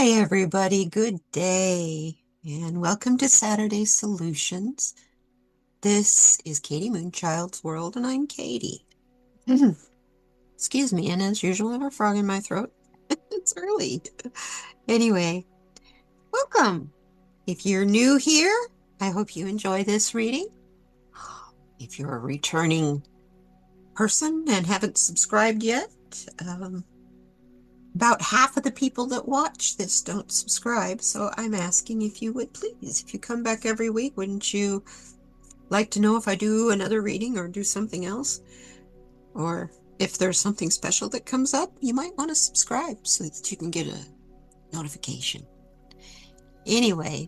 Hi, everybody. Good day, and welcome to Saturday Solutions. This is Katie Moonchild's World, and I'm Katie. Excuse me, and as usual, I have a frog in my throat. It's early. Anyway, welcome. If you're new here, I hope you enjoy this reading. If you're a returning person and haven't subscribed yet, about half of the people that watch this don't subscribe, so I'm asking if you would please, if you come back every week, wouldn't you like to know if I do another reading or do something else? Or if there's something special that comes up, you might want to subscribe so that you can get a notification. Anyway,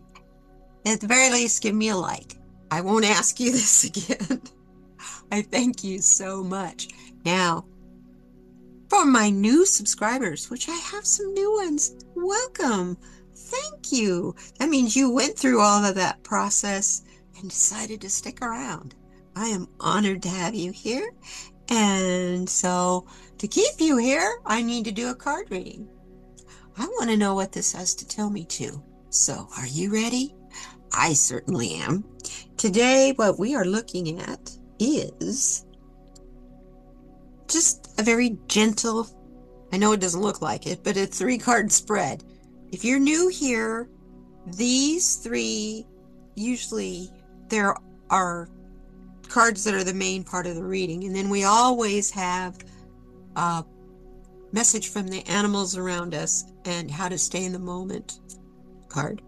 at the very least, give me a like. I won't ask you this again. I thank you so much. Now, for my new subscribers, which I have some new ones, welcome. Thank you. That means you went through all of that process and decided to stick around. I am honored to have you here. And so to keep you here, I need to do a card reading. I want to know what this has to tell me too. So are you ready? I certainly am. Today, what we are looking at is just a very gentle, I know it doesn't look like it, but a 3-card spread. If you're new here, these three, usually there are cards that are the main part of the reading, and then we always have a message from the animals around us and how to stay in the moment card.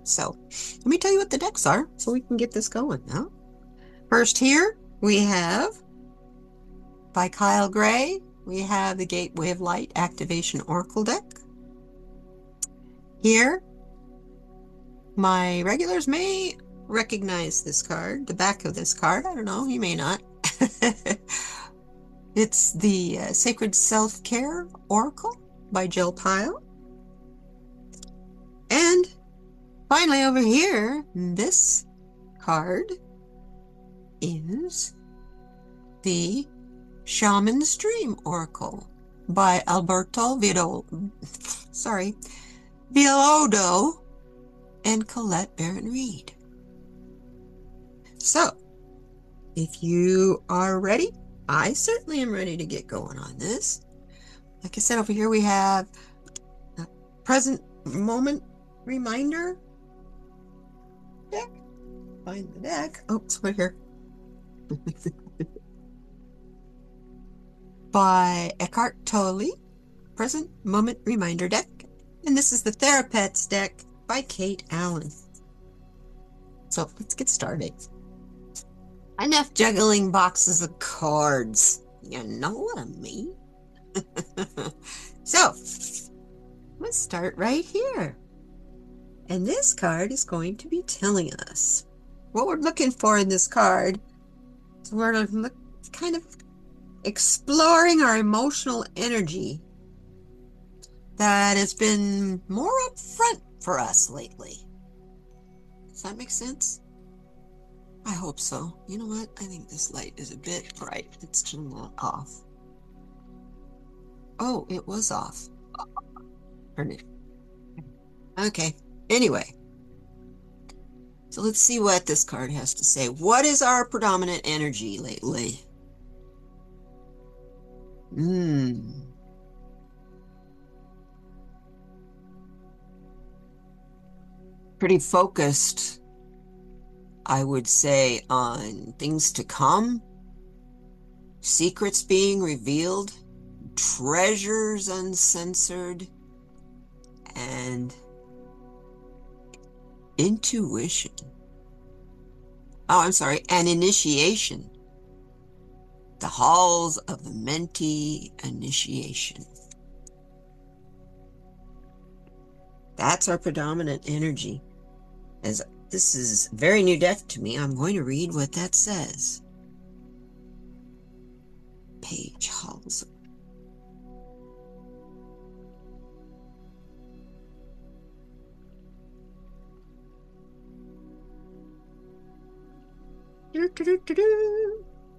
So let me tell you what the decks are so we can get this going now. First here we have, by Kyle Gray, we have the Gateway of Light Activation Oracle deck. Here, my regulars may recognize this card, the back of this card. I don't know, you may not. It's the Sacred Self-Care Oracle by Jill Pyle. And finally over here, this card is the Shaman's Dream Oracle by Alberto Villoldo and Colette Baron-Reed. So, if you are ready, I certainly am ready to get going on this. Like I said, over here we have a present moment reminder deck. Find the deck. Oh, it's right here. By Eckhart Tolle, present moment reminder deck. And this is the Therapets deck by Kate Allen. So let's get started. Enough juggling boxes of cards. You know what I mean? So, let's start right here. And this card is going to be telling us what we're looking for in this card. So we're kind of exploring our emotional energy that has been more up front for us lately. Does that make sense? I hope so. You know what? I think this light is a bit bright. Let's turn that off. Oh, it was off. Turn it. Okay. Anyway. So let's see what this card has to say. What is our predominant energy lately? Pretty focused, I would say, on things to come, secrets being revealed, treasures uncensored, and intuition. Oh, I'm sorry, and initiation. The halls of the mentee initiation. That's our predominant energy. As this is a very new deck to me, I'm going to read what that says. Page halls.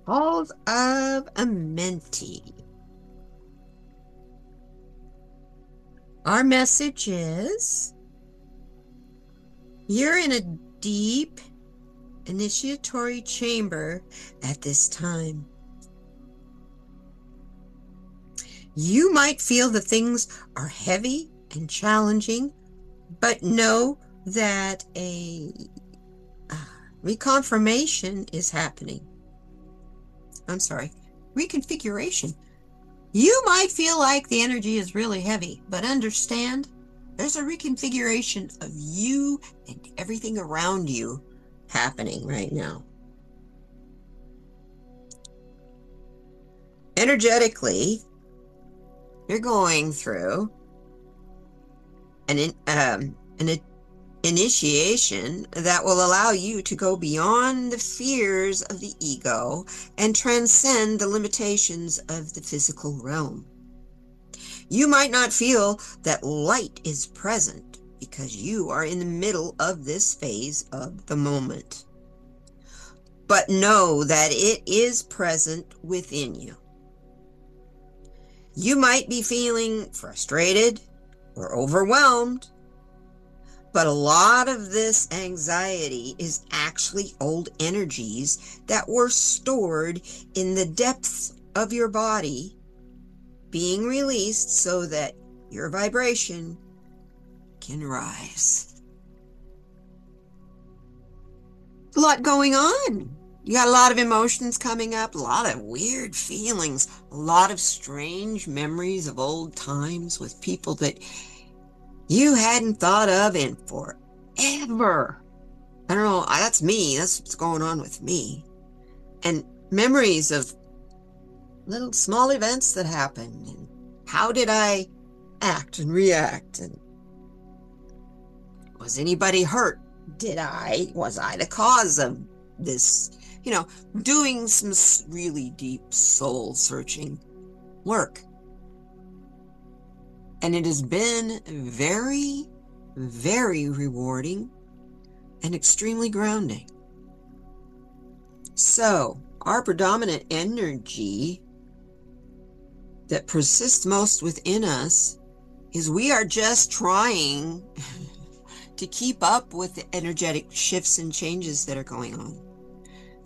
Halls of a mentee. Our message is you're in a deep initiatory chamber at this time. You might feel that things are heavy and challenging, but know that a reconfirmation is happening. I'm sorry, reconfiguration. You might feel like the energy is really heavy, but understand there's a reconfiguration of you and everything around you happening right now. Energetically, you're going through an initiation that will allow you to go beyond the fears of the ego and transcend the limitations of the physical realm. You might not feel that light is present because you are in the middle of this phase of the moment. But know that it is present within you. You might be feeling frustrated or overwhelmed, but a lot of this anxiety is actually old energies that were stored in the depths of your body being released so that your vibration can rise. A lot going on. You got a lot of emotions coming up, a lot of weird feelings, a lot of strange memories of old times with people that you hadn't thought of in forever. I don't know, that's me. That's what's going on with me. And memories of little small events that happened. And how did I act and react? And was anybody hurt? Was I the cause of this? Doing some really deep soul searching work. And it has been very, very rewarding and extremely grounding. So, our predominant energy that persists most within us is we are just trying to keep up with the energetic shifts and changes that are going on.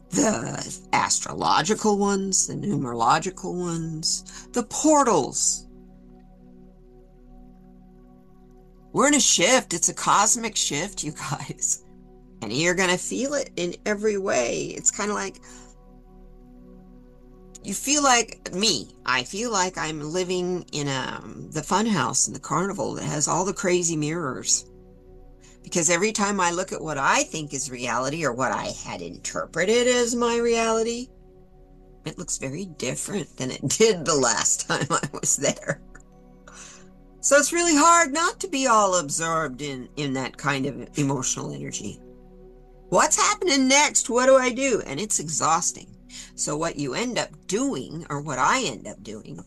The astrological ones, the numerological ones, the portals. We're in a shift. It's a cosmic shift, you guys. And you're going to feel it in every way. It's kind of like, you feel like me. I feel like I'm living in the fun house in the carnival that has all the crazy mirrors. Because every time I look at what I think is reality or what I had interpreted as my reality, it looks very different than it did the last time I was there. So it's really hard not to be all absorbed in that kind of emotional energy. What's happening next? What do I do? And it's exhausting. So what you end up doing, or what I end up doing,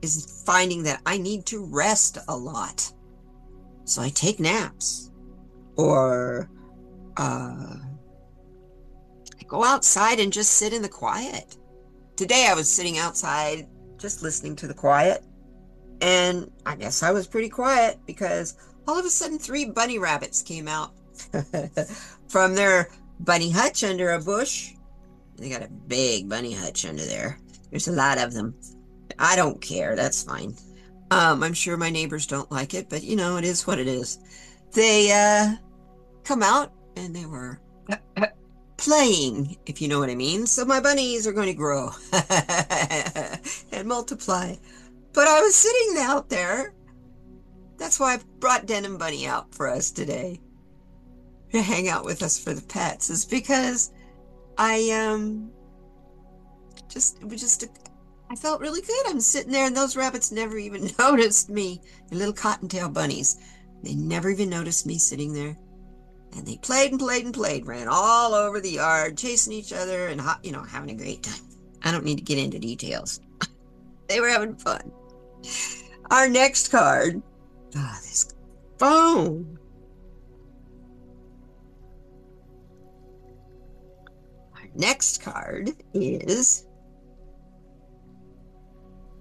is finding that I need to rest a lot. So I take naps. Or I go outside and just sit in the quiet. Today I was sitting outside just listening to the quiet. And I guess I was pretty quiet because all of a sudden 3 bunny rabbits came out from their bunny hutch under a bush. They got a big bunny hutch under there. There's a lot of them. I don't care. That's fine. I'm sure my neighbors don't like it, but it is what it is. They come out and they were playing, if you know what I mean. So my bunnies are going to grow and multiply. But I was sitting out there. That's why I brought Denim Bunny out for us today to hang out with us for the pets, is because I felt really good. I'm sitting there and those rabbits never even noticed me. The little cottontail bunnies. They never even noticed me sitting there. And they played and played and played, ran all over the yard, chasing each other and, having a great time. I don't need to get into details. They were having fun. Our next card, this phone. Our next card is,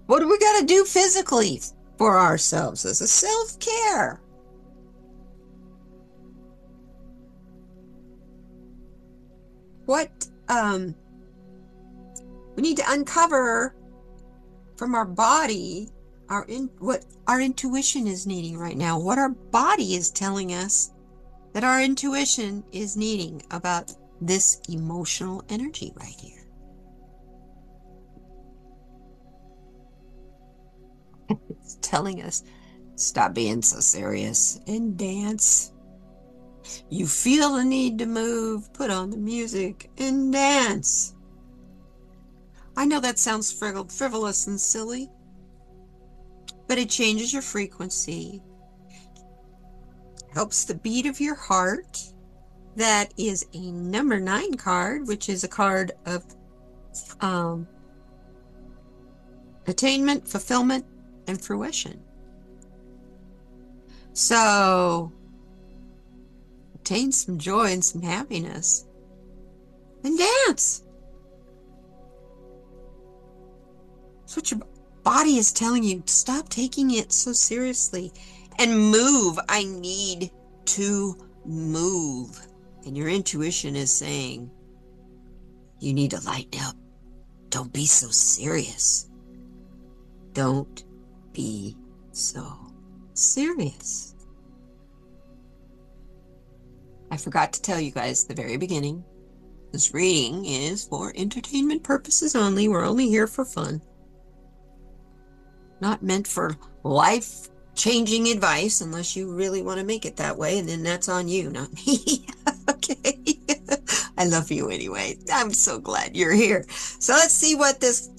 what do we got to do physically? for ourselves as a self-care. What we need to uncover from our body, what our intuition is needing right now, what our body is telling us that our intuition is needing about this emotional energy right here. It's telling us, stop being so serious and dance. You feel the need to move, put on the music and dance. I know that sounds frivolous and silly, but it changes your frequency, helps the beat of your heart. That is a number 9 card, which is a card of attainment, fulfillment, and fruition. So attain some joy and some happiness and dance. That's what your body is telling you. Stop taking it so seriously and move. I need to move. And your intuition is saying, you need to lighten up. Don't be so serious. Don't be so serious. I forgot to tell you guys at the very beginning, this reading is for entertainment purposes only. We're only here for fun. Not meant for life-changing advice unless you really want to make it that way, and then that's on you, not me. Okay. I love you anyway. I'm so glad you're here. So let's see what let's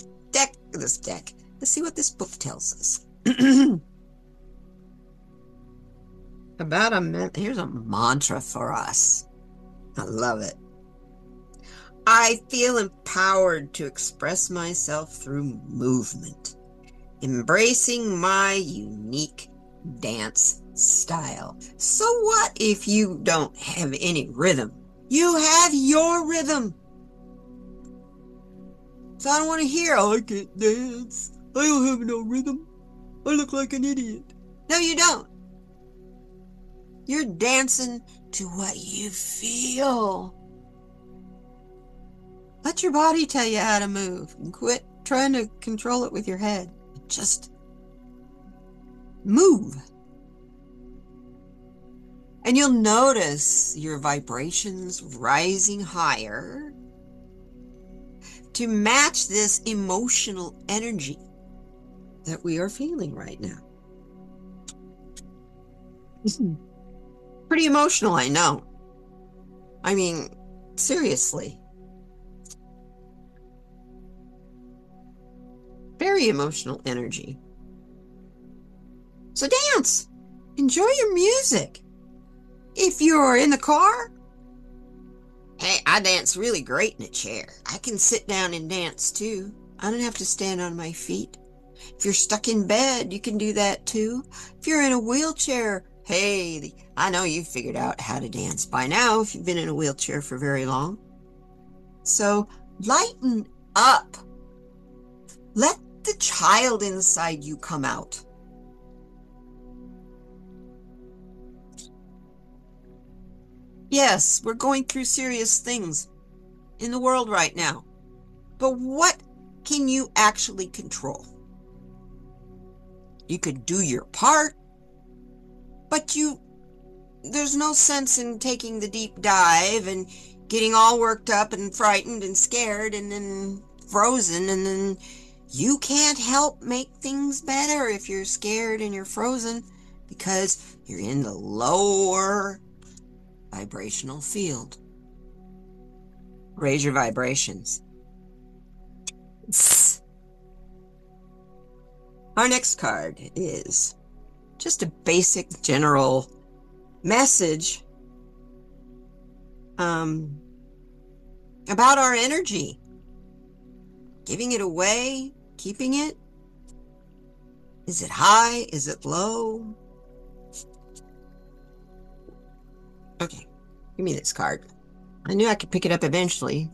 see what this book tells us. Here's a mantra for us. I love it. I feel empowered to express myself through movement, embracing my unique dance style. So what if you don't have any rhythm? You have your rhythm. So I don't want to hear, I can't dance. I don't have no rhythm. I look like an idiot. No, you don't. You're dancing to what you feel. Let your body tell you how to move and quit trying to control it with your head. Just move. And you'll notice your vibrations rising higher to match this emotional energy that we are feeling right now. Pretty emotional, I know. I mean, seriously. Very emotional energy. So dance. Enjoy your music. If you're in the car, hey, I dance really great in a chair. I can sit down and dance too. I don't have to stand on my feet. If you're stuck in bed, you can do that too. If you're in a wheelchair, hey, I know you've figured out how to dance by now if you've been in a wheelchair for very long. So lighten up. Let the child inside you come out. Yes, we're going through serious things in the world right now. But what can you actually control? You could do your part, but there's no sense in taking the deep dive and getting all worked up and frightened and scared and then frozen, and then you can't help make things better if you're scared and you're frozen because you're in the lower vibrational field. Raise your vibrations. Our next card is just a basic general message about our energy. Giving it away, keeping it. Is it high? Is it low? Okay, give me this card. I knew I could pick it up eventually.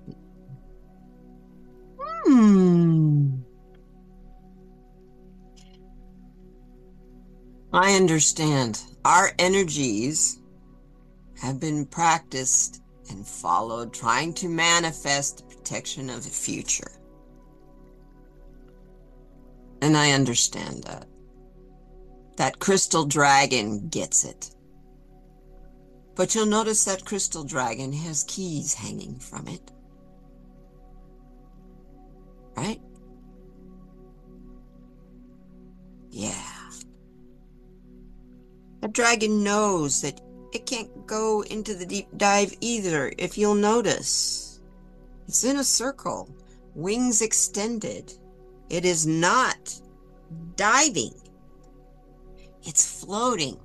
I understand. Our energies have been practiced and followed, trying to manifest the protection of the future. And I understand that. That crystal dragon gets it. But you'll notice that crystal dragon has keys hanging from it. Right? Yeah. A dragon knows that it can't go into the deep dive either, if you'll notice. It's in a circle, wings extended. It is not diving. It's floating.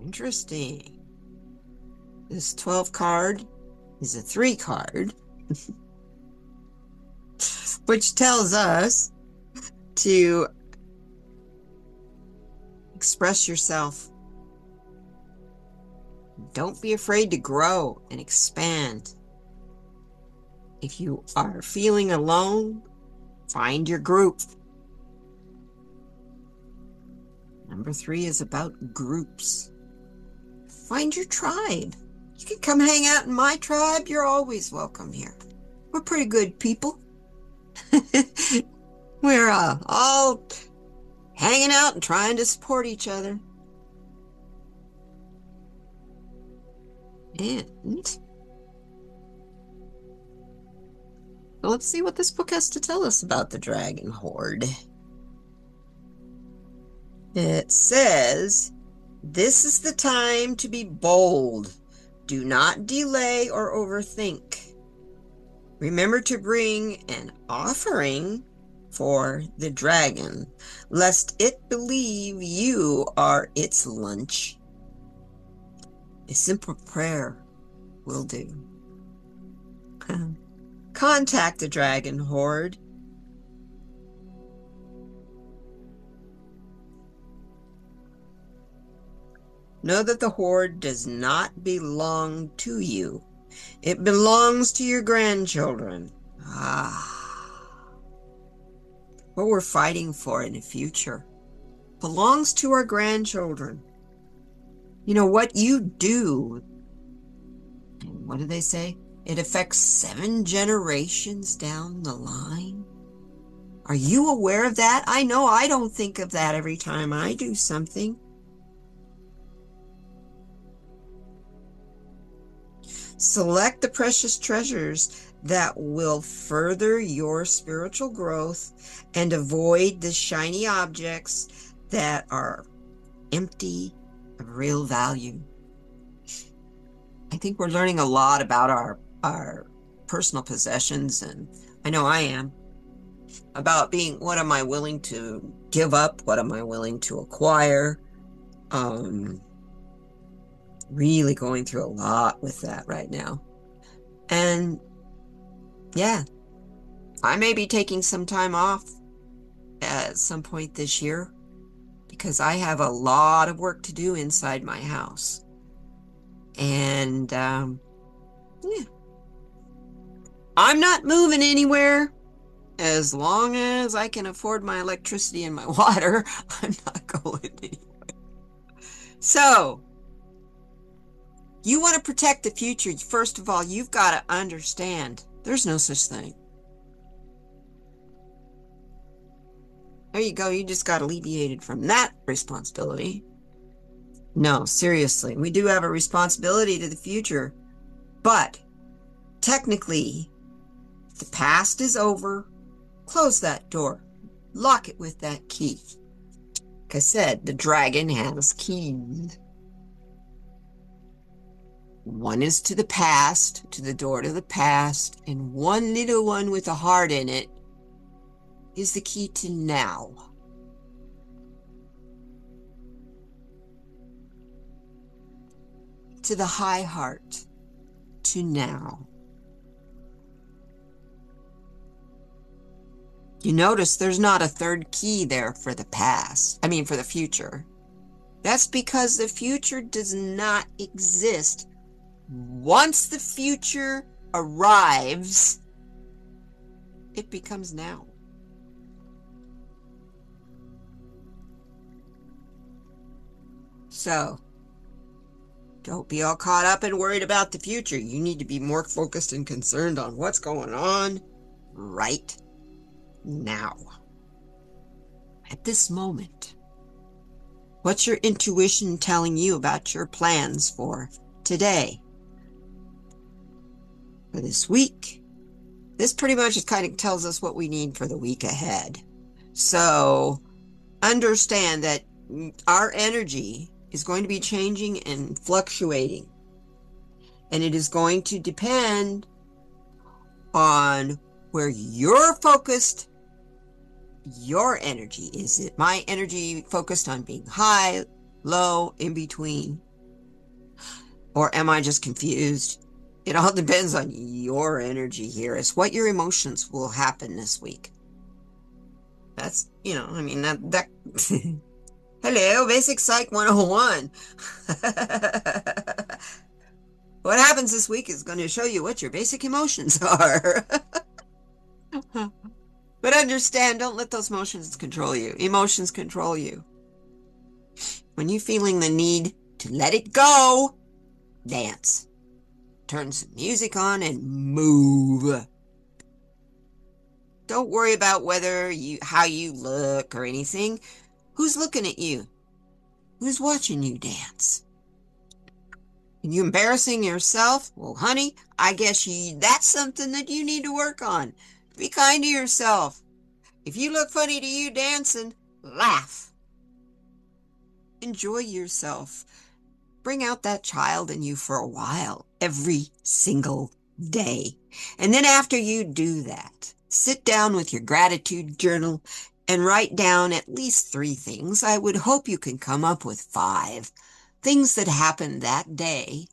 Interesting. This 12 card is a 3 card, which tells us to express yourself. Don't be afraid to grow and expand. If you are feeling alone, find your group. Number 3 is about groups. Find your tribe. You can come hang out in my tribe. You're always welcome here. We're pretty good people. We're all hanging out and trying to support each other. And let's see what this book has to tell us about the dragon horde. It says, this is the time to be bold. Do not delay or overthink. Remember to bring an offering for the dragon, lest it believe you are its lunch. A simple prayer will do. Contact the dragon horde. Know that the horde does not belong to you. It belongs to your grandchildren. What we're fighting for in the future belongs to our grandchildren. You know, what you do, what do they say? It affects 7 generations down the line. Are you aware of that? I know I don't think of that every time I do something. Select the precious treasures that will further your spiritual growth and avoid the shiny objects that are empty of real value. I think we're learning a lot about our personal possessions, and I know I am, about being, what am I willing to give up? What am I willing to acquire? Really going through a lot with that right now. And yeah, I may be taking some time off at some point this year because I have a lot of work to do inside my house. And yeah, I'm not moving anywhere. As long as I can afford my electricity and my water, I'm not going anywhere. So, you want to protect the future. First of all, you've got to understand there's no such thing. There you go. You just got alleviated from that responsibility. No, seriously, we do have a responsibility to the future. But technically, the past is over. Close that door. Lock it with that key. Like I said, the dragon has keys. One is to the past, to the door to the past, and one little one with a heart in it is the key to now. To the high heart, to now. You notice there's not a third key there for the past. I mean, for the future. That's because the future does not exist. Once the future arrives, it becomes now. So, don't be all caught up and worried about the future. You need to be more focused and concerned on what's going on right now. At this moment. What's your intuition telling you about your plans for today? For this week? This pretty much just kind of tells us what we need for the week ahead. So understand that our energy is going to be changing and fluctuating. And it is going to depend on where you're focused. Your energy. Is it my energy focused on being high, low, in between? Or am I just confused? It all depends on your energy here. It's what your emotions will happen this week. That's, I mean, that hello, Basic Psych 101. What happens this week is going to show you what your basic emotions are. But understand, don't let those emotions control you. Emotions control you. When you're feeling the need to let it go, dance. Turn some music on and move. Don't worry about how you look or anything. Who's looking at you? Who's watching you dance? Are you embarrassing yourself? Well, honey, I guess that's something that you need to work on. Be kind to yourself. If you look funny to you dancing, laugh. Enjoy yourself. Bring out that child in you for a while, every single day. And then after you do that, sit down with your gratitude journal and write down at least 3 things. I would hope you can come up with 5 things that happened that day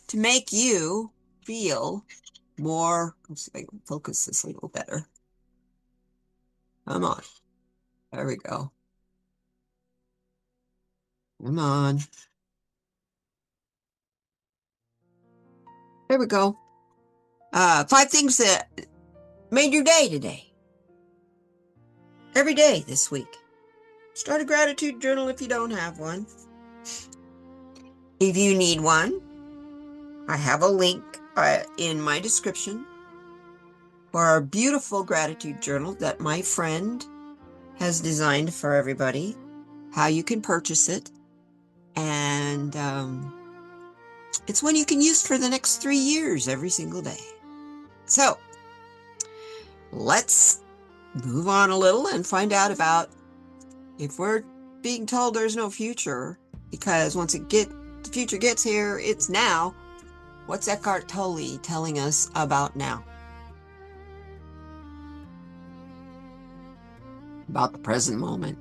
to make you feel more. Let's see if I can focus this a little better. Come on. There we go. Come on. There we go. 5 things that made your day today. Every day this week. Start a gratitude journal if you don't have one. If you need one, I have a link in my description for our beautiful gratitude journal that my friend has designed for everybody, how you can purchase it. And it's one you can use for the next 3 years every single day. So let's move on a little and find out about if we're being told there's no future, because once the future gets here, it's now. What's Eckhart Tolle telling us about now? About the present moment.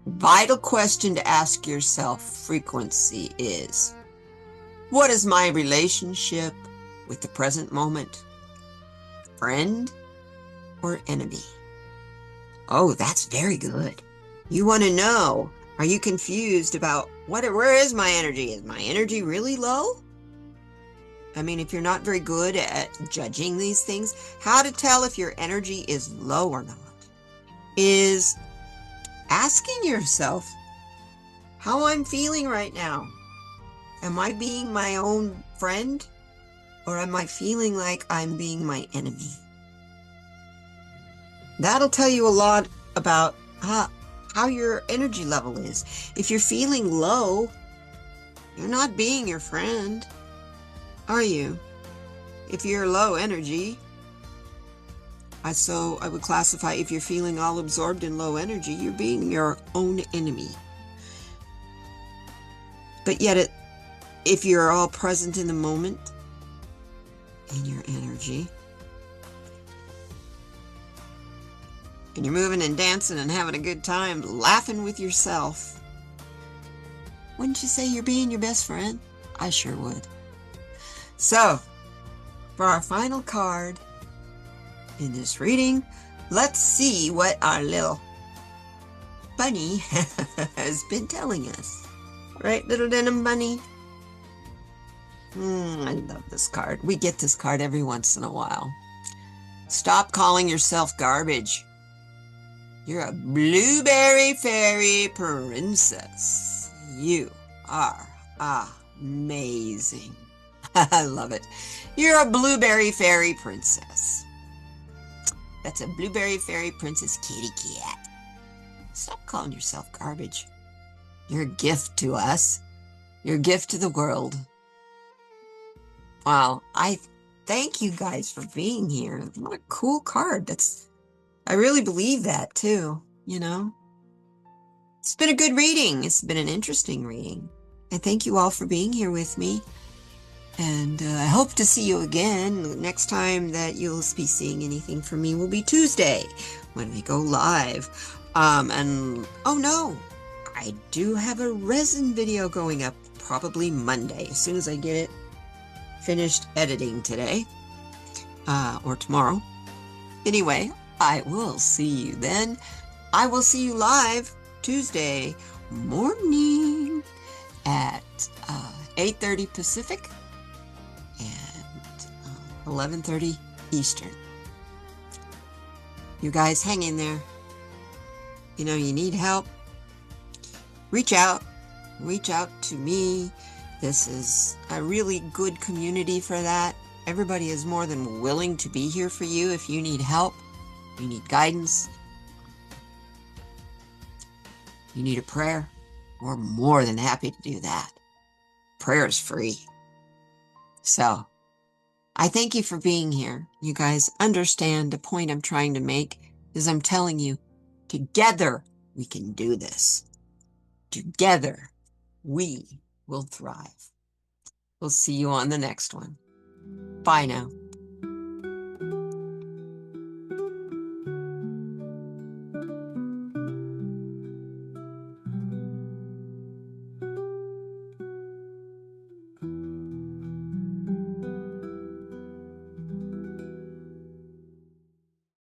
Vital question to ask yourself frequency is, what is my relationship with the present moment? Friend or enemy? Oh, that's very good. You want to know, are you confused about where is my energy? Is my energy really low? I mean, if you're not very good at judging these things, how to tell if your energy is low or not is asking yourself how I'm feeling right now. Am I being my own friend, or am I feeling like I'm being my enemy? That'll tell you a lot about how your energy level is. If you're feeling low, you're not being your friend, are you? If you're low energy, I would classify, if you're feeling all absorbed in low energy, you're being your own enemy. But yet, if you're all present in the moment, in your energy, and you're moving and dancing and having a good time, laughing with yourself, wouldn't you say you're being your best friend? I sure would. So, for our final card in this reading, let's see what our little bunny has been telling us. Right, little denim bunny? I love this card. We get this card every once in a while. Stop calling yourself garbage. You're a blueberry fairy princess. You are amazing. I love it. You're a blueberry fairy princess. That's a blueberry fairy princess kitty cat. Stop calling yourself garbage. You're a gift to us. You're a gift to the world. Wow, I thank you guys for being here. What a cool card. I really believe that too, you know. It's been a good reading. It's been an interesting reading. I thank you all for being here with me. And I hope to see you again. The next time that you'll be seeing anything from me will be Tuesday when we go live. And oh no, I do have a resin video going up probably Monday, as soon as I get it finished editing today, or tomorrow. Anyway, I will see you then. I will see you live Tuesday morning at 8:30 Pacific and 11:30 Eastern. You guys hang in there. You know, you need help. Reach out to me. This is a really good community for that. Everybody is more than willing to be here for you if you need help, you need guidance, you need a prayer. We're more than happy to do that. Prayer is free. So, I thank you for being here. You guys understand the point I'm trying to make is I'm telling you, together we can do this. Together we will thrive. We'll see you on the next one. Bye now.